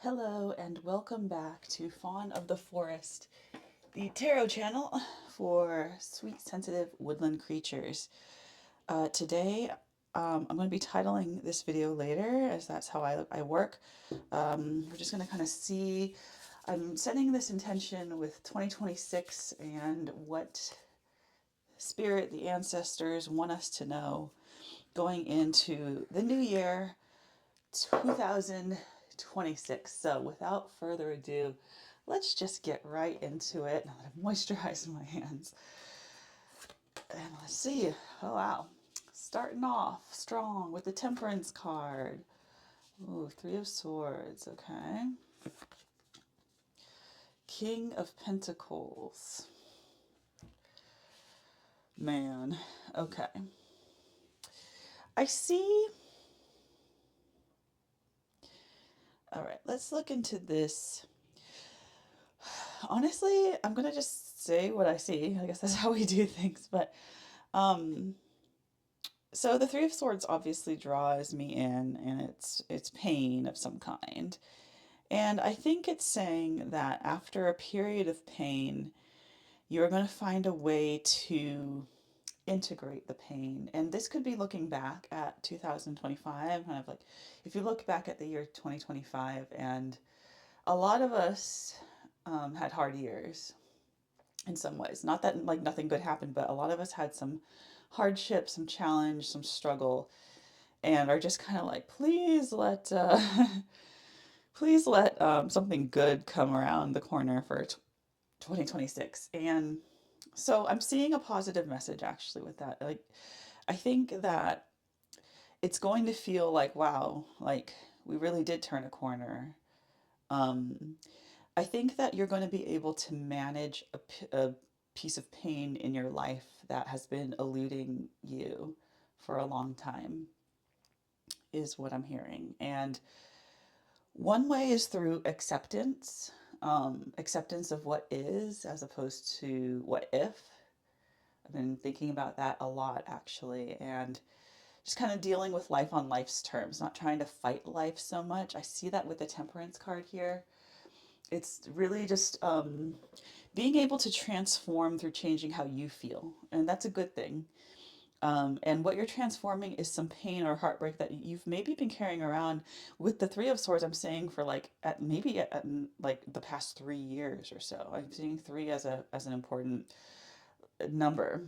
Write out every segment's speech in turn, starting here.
Hello and welcome back to Fawn of the Forest, the tarot channel for sweet, sensitive woodland creatures. Today, I'm going to be titling this video later, as that's how I work. We're just going to kind of see. I'm setting this intention with 2026 and what spirit, the ancestors, want us to know going into the new year 2026. So without further ado, let's just get right into it. Now that I've moisturized my hands. And let's see. Oh, wow. Starting off strong with the Temperance card. Ooh, Three of Swords. Okay. King of Pentacles. Man. Okay. I see. All right, let's look into this. Honestly, I'm going to just say what I see. I guess that's how we do things. But um, so the Three of Swords obviously draws me in, and it's pain of some kind. And I think it's saying that after a period of pain, you're going to find a way to integrate the pain. And this could be looking back at 2025, kind of like if you look back at the year 2025, and a lot of us had hard years in some ways. Not that like nothing good happened, but a lot of us had some hardship, some challenge, some struggle, and are just kind of like, please let please let something good come around the corner for 2026. And so I'm seeing a positive message actually with that. Like I think that it's going to feel like wow, like we really did turn a corner. Um, I think that you're going to be able to manage a piece of pain in your life that has been eluding you for a long time, is what I'm hearing. And one way is through acceptance, acceptance of what is as opposed to what if. I've been thinking about that a lot actually, and just kind of dealing with life on life's terms, not trying to fight life so much. I see that with the Temperance card here. It's really just being able to transform through changing how you feel, and that's a good thing. And what you're transforming is some pain or heartbreak that you've maybe been carrying around with the Three of Swords. I'm saying for like at maybe at like the past 3 years or so. I'm seeing three as an important number.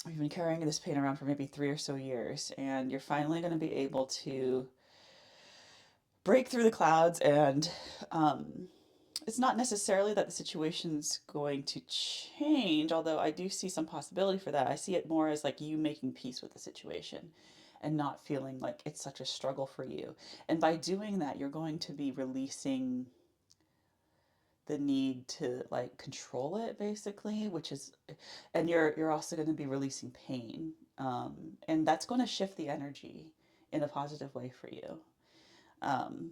You've been carrying this pain around for maybe 3 or so years, and you're finally going to be able to break through the clouds. And it's not necessarily that the situation's going to change, although I do see some possibility for that. I see it more as like you making peace with the situation and not feeling like it's such a struggle for you. And by doing that, you're going to be releasing the need to like control it basically, which is, and you're also going to be releasing pain. And that's going to shift the energy in a positive way for you. Um,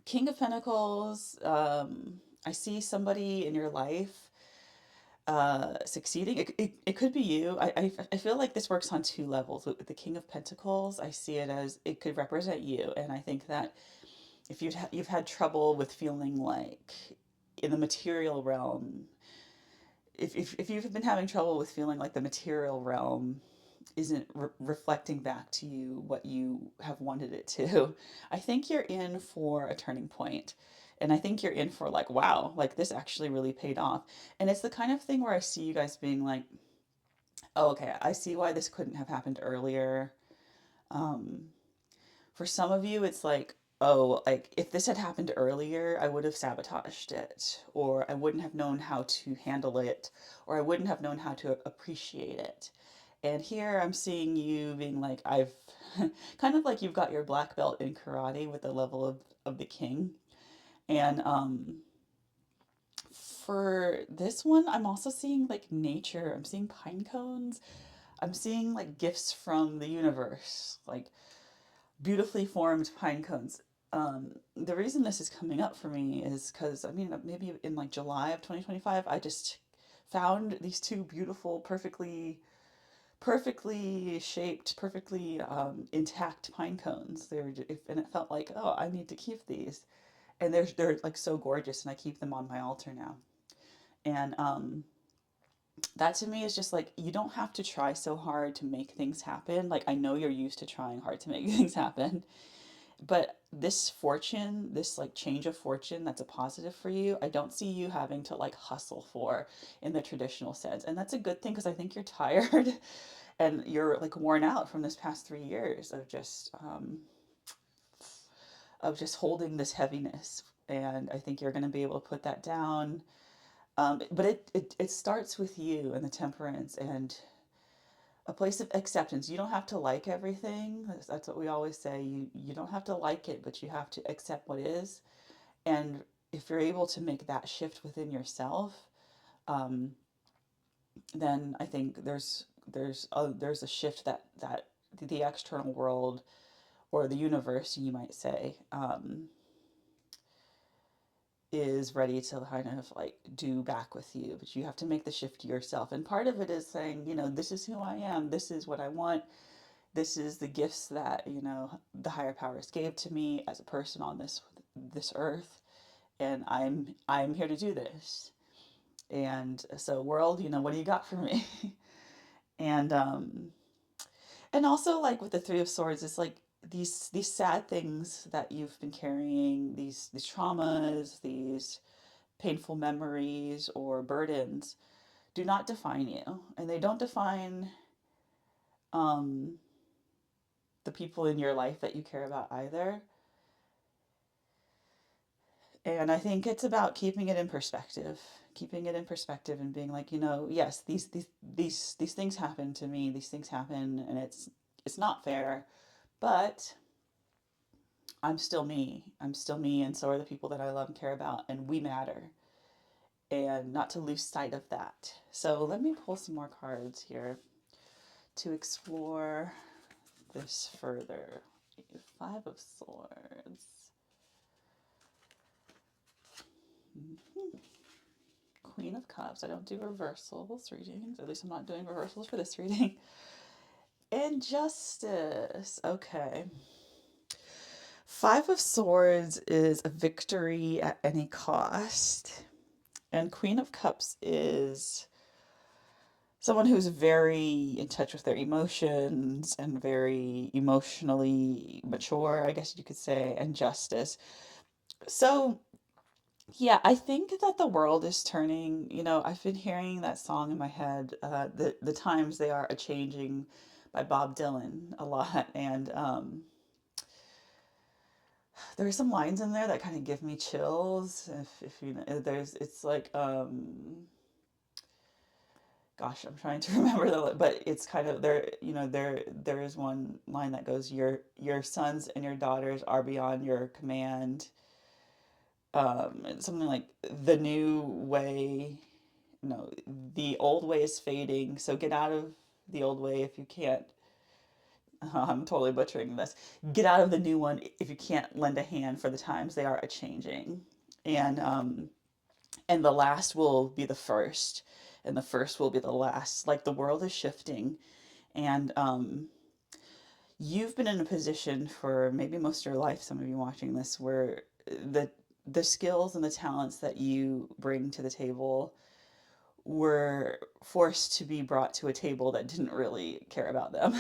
King of Pentacles, I see somebody in your life succeeding. It could be you. I feel like this works on two levels. With the King of Pentacles, I see it as it could represent you. And I think that if you've had trouble with feeling like in the material realm, if you've been having trouble with feeling like the material realm isn't reflecting back to you what you have wanted it to, I think you're in for a turning point. And I think you're in for like, wow, like this actually really paid off. And it's the kind of thing where I see you guys being like, oh, okay, I see why this couldn't have happened earlier. Um, for some of you, it's like, oh, like if this had happened earlier, I would have sabotaged it, or I wouldn't have known how to handle it, or I wouldn't have known how to appreciate it. And here I'm seeing you being like, I've kind of like you've got your black belt in karate with the level of the king. And for this one, I'm also seeing like nature. I'm seeing pine cones. I'm seeing like gifts from the universe, like beautifully formed pine cones. The reason this is coming up for me is because I mean, maybe in like July of 2025, I just found these two beautiful, perfectly shaped, perfectly intact pine cones. And it felt like, oh, I need to keep these. and they're like so gorgeous, and I keep them on my altar now. And that to me is just like, you don't have to try so hard to make things happen. Like, I know you're used to trying hard to make things happen, but this fortune, this like change of fortune that's a positive for you, I don't see you having to like hustle for in the traditional sense. And that's a good thing, because I think you're tired and you're like worn out from this past 3 years of just holding this heaviness. And I think you're going to be able to put that down. But it starts with you and the temperance and a place of acceptance. You don't have to like everything. That's what we always say. You don't have to like it, but you have to accept what is. And if you're able to make that shift within yourself, um, then I think there's a shift that the external world, or the universe, you might say, is ready to kind of like do back with you. But you have to make the shift yourself. And part of it is saying, this is who I am. This is what I want. This is the gifts that, the higher powers gave to me as a person on this earth. And I'm here to do this. And so, world, what do you got for me? and and also, like with the Three of Swords, it's like these sad things that you've been carrying, these traumas, these painful memories or burdens, do not define you, and they don't define um, the people in your life that you care about either. And I think it's about keeping it in perspective, and being like, yes, these things happen to me. These things happen, and it's not fair, but I'm still me. I'm still me, and so are the people that I love and care about, and we matter. And not to lose sight of that. So let me pull some more cards here to explore this further. Five of Swords. Mm-hmm. Queen of Cups. I don't do reversals readings. At least I'm not doing reversals for this reading. Injustice. Okay. Five of Swords is a victory at any cost. And Queen of Cups is someone who's very in touch with their emotions and very emotionally mature, I guess you could say, and justice. So, yeah, I think that the world is turning. I've been hearing that song in my head, the times they are a changing, by Bob Dylan a lot. And there are some lines in there that kind of give me chills. If you know, it's like, gosh, I'm trying to remember but it's kind of there. There is one line that goes, your sons and your daughters are beyond your command. It's something like, the new way, no, the old way is fading, so get out of the old way if you can't. I'm totally butchering this. Get out of the new one if you can't lend a hand, for the times they are a changing. And the last will be the first, and the first will be the last. Like, the world is shifting, and you've been in a position for maybe most of your life, some of you watching this, where the the skills and the talents that you bring to the table were forced to be brought to a table that didn't really care about them.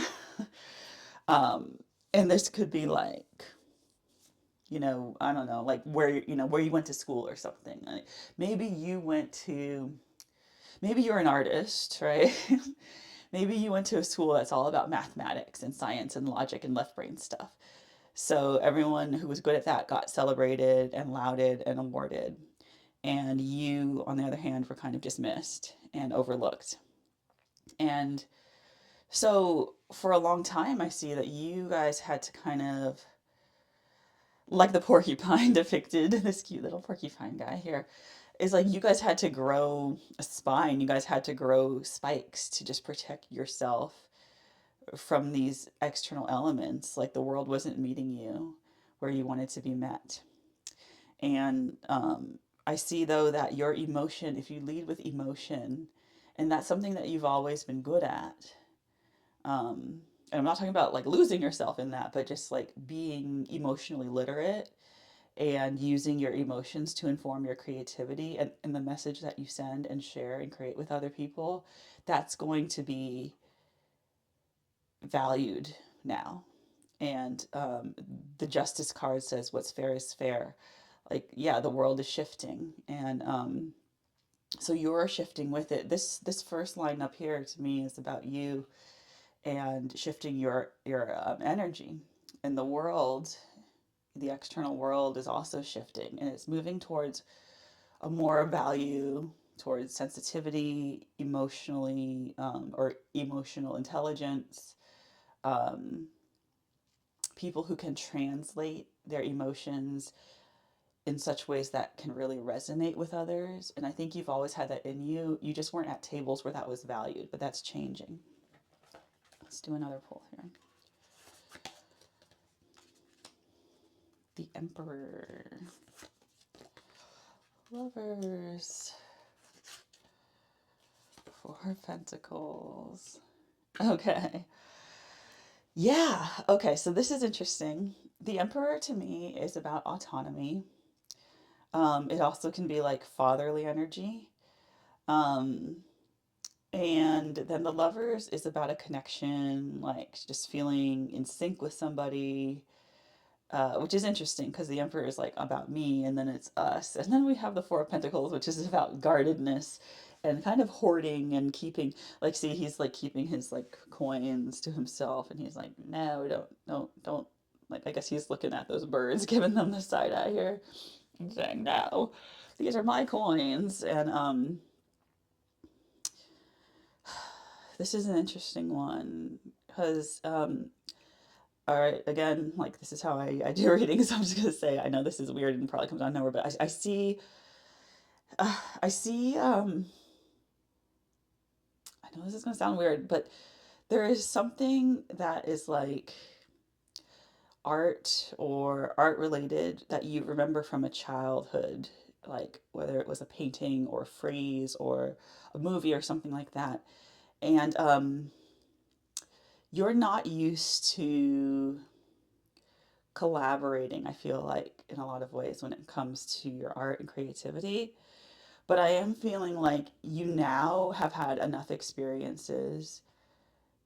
And this could be like, I don't know, like where you went to school or something. Like, maybe you went to, maybe you're an artist, right? Maybe you went to a school that's all about mathematics and science and logic and left brain stuff. So everyone who was good at that got celebrated and lauded and awarded. And you, on the other hand, were kind of dismissed and overlooked. And so for a long time, I see that you guys had to kind of, like the porcupine depicted, this cute little porcupine guy here, is like, you guys had to grow a spine. You guys had to grow spikes to just protect yourself from these external elements. Like, the world wasn't meeting you where you wanted to be met. And I see, though, that your emotion, if you lead with emotion, and that's something that you've always been good at. And I'm not talking about like losing yourself in that, but just like being emotionally literate and using your emotions to inform your creativity and the message that you send and share and create with other people, that's going to be valued now. And the justice card says what's fair is fair. Like, yeah, the world is shifting, and so you're shifting with it. This first line up here to me is about you and shifting your energy. And the world, the external world, is also shifting, and it's moving towards a more value towards sensitivity, emotionally, or emotional intelligence, um, people who can translate their emotions in such ways that can really resonate with others. And I think you've always had that in you. You just weren't at tables where that was valued, but that's changing. Let's do another pull here. The Emperor. Lovers. Four of Pentacles. Okay. Yeah. Okay. So this is interesting. The Emperor to me is about autonomy. It also can be like fatherly energy. Um, and then the Lovers is about a connection, like just feeling in sync with somebody, which is interesting because the Emperor is like about me, and then it's us. And then we have the Four of Pentacles, which is about guardedness and kind of hoarding and keeping, like, see, he's like keeping his like coins to himself, and he's like, no, don't. Like, I guess he's looking at those birds, giving them the side eye here, and saying, no, these are my coins. And this is an interesting one because all right, again, like this is how I do readings. I'm just gonna say I know this is weird and probably comes out of nowhere, but I see I see I know this is gonna sound weird, but there is something that is like art or art related that you remember from a childhood, like whether it was a painting or a frieze or a movie or something like that. And you're not used to collaborating, I feel like, in a lot of ways when it comes to your art and creativity. But I am feeling like you now have had enough experiences.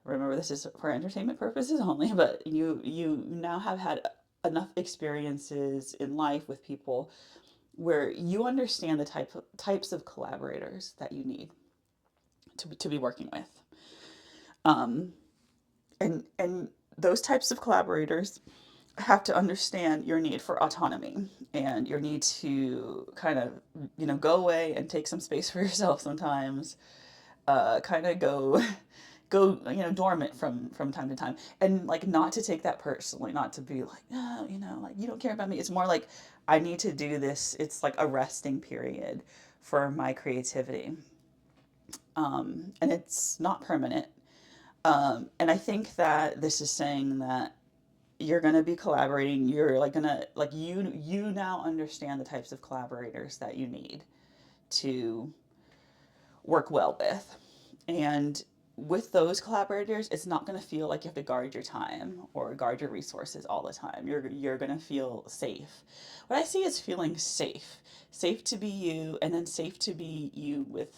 Remember, this is for entertainment purposes only, but you now have had enough experiences in life with people where you understand the types of collaborators that you need to be working with. Um, and those types of collaborators have to understand your need for autonomy and your need to kind of, go away and take some space for yourself sometimes, kind of go, dormant from time to time, and like not to take that personally, not to be like, no, like you don't care about me. It's more like I need to do this. It's like a resting period for my creativity, and it's not permanent. And I think that this is saying that you're going to be collaborating. You're like going to like you now understand the types of collaborators that you need to work well with. And with those collaborators, it's not going to feel like you have to guard your time or guard your resources all the time. You're going to feel safe. What I see is feeling safe. Safe to be you, and then safe to be you with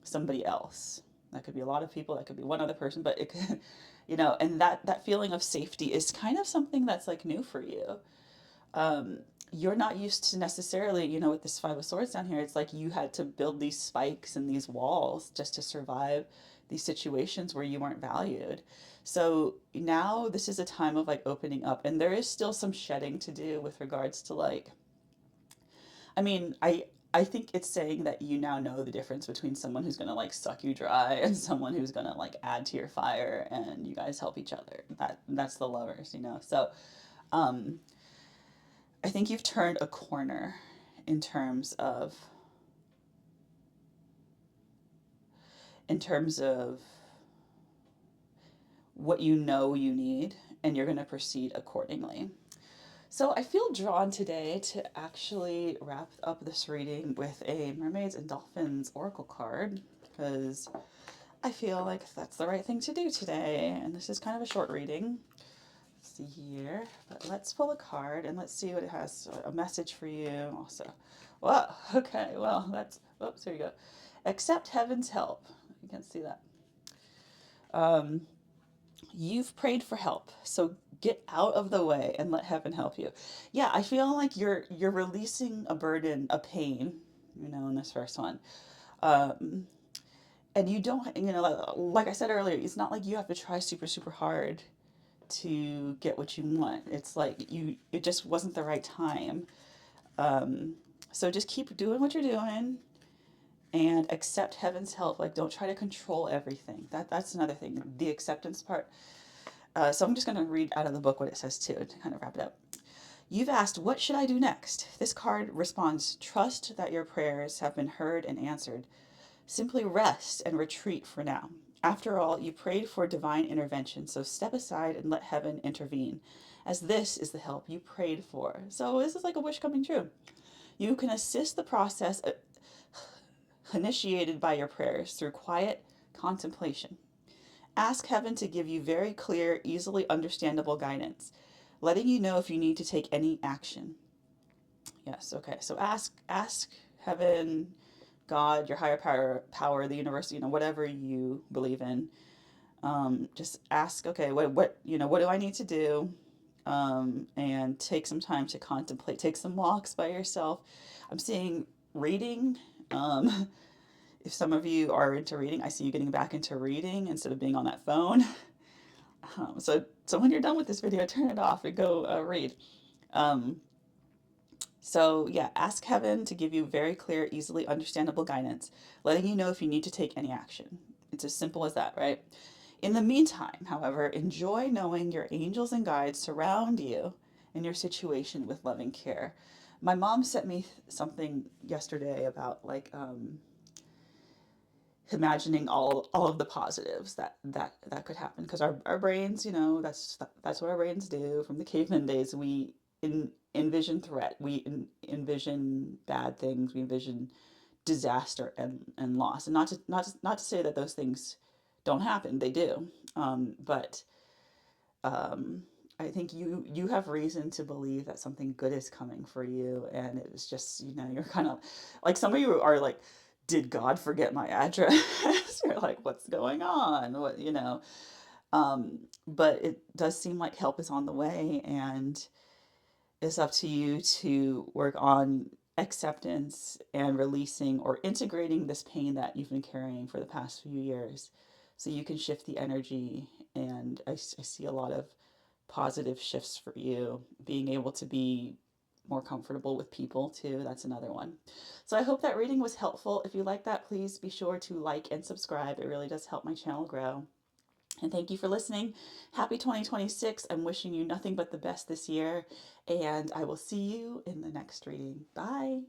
somebody else. That could be a lot of people, that could be one other person, but it could, and that feeling of safety is kind of something that's like new for you. You're not used to necessarily, with this Five of Swords down here, it's like you had to build these spikes and these walls just to survive these situations where you weren't valued. So now this is a time of like opening up, and there is still some shedding to do with regards to like, I mean, I think it's saying that you now know the difference between someone who's gonna like suck you dry and someone who's gonna like add to your fire, and you guys help each other. That's the Lovers. So um, I think you've turned a corner in terms of in terms of what you know you need, and you're gonna proceed accordingly. So I feel drawn today to actually wrap up this reading with a Mermaids and Dolphins Oracle card because I feel like that's the right thing to do today. And this is kind of a short reading. see here, but let's pull a card and let's see what it has. A message for you also. Whoa, okay, well, that's, oops, here you go. Accept heaven's help. You can see that. Um, you've prayed for help, so get out of the way and let heaven help you. Yeah, I feel like you're releasing a burden, a pain, in this first one. Um, and you don't, like I said earlier, it's not like you have to try super, super hard to get what you want. It's like it just wasn't the right time. Um, so just keep doing what you're doing and accept heaven's help. Like, don't try to control everything. That's another thing. The acceptance part. So I'm just going to read out of the book what it says too to kind of wrap it up. You've asked, what should I do next? This card responds, trust that your prayers have been heard and answered. Simply rest and retreat for now. After all, you prayed for divine intervention, so step aside and let heaven intervene, as this is the help you prayed for. So this is like a wish coming true. You can assist the process initiated by your prayers through quiet contemplation. Ask heaven to give you very clear, easily understandable guidance, letting you know if you need to take any action. Yes, okay. So ask heaven, God, your higher power, the universe, whatever you believe in. Just ask, okay, what do I need to do? And take some time to contemplate. Take some walks by yourself. I'm seeing reading. Um, if some of you are into reading, I see you getting back into reading instead of being on that phone. So when you're done with this video, turn it off and go read. Um, so yeah, ask heaven to give you very clear, easily understandable guidance, letting you know if you need to take any action. It's as simple as that, right? In the meantime, however, enjoy knowing your angels and guides surround you in your situation with loving care. My mom sent me something yesterday about imagining all of the positives that could happen, because our brains, that's what our brains do. From the caveman days, we envision threat, we envision bad things, we envision disaster and loss. And not to say that those things don't happen, they do. But um, I think you have reason to believe that something good is coming for you, and it was just, you're kind of like, some of you are like, did God forget my address? You're like, what's going on? But it does seem like help is on the way, and it's up to you to work on acceptance and releasing or integrating this pain that you've been carrying for the past few years, so you can shift the energy. And I see a lot of positive shifts for you, being able to be more comfortable with people too. That's another one. So I hope that reading was helpful. If you like that, please be sure to like and subscribe. It really does help my channel grow. And thank you for listening. Happy 2026. I'm wishing you nothing but the best this year, and I will see you in the next reading. Bye.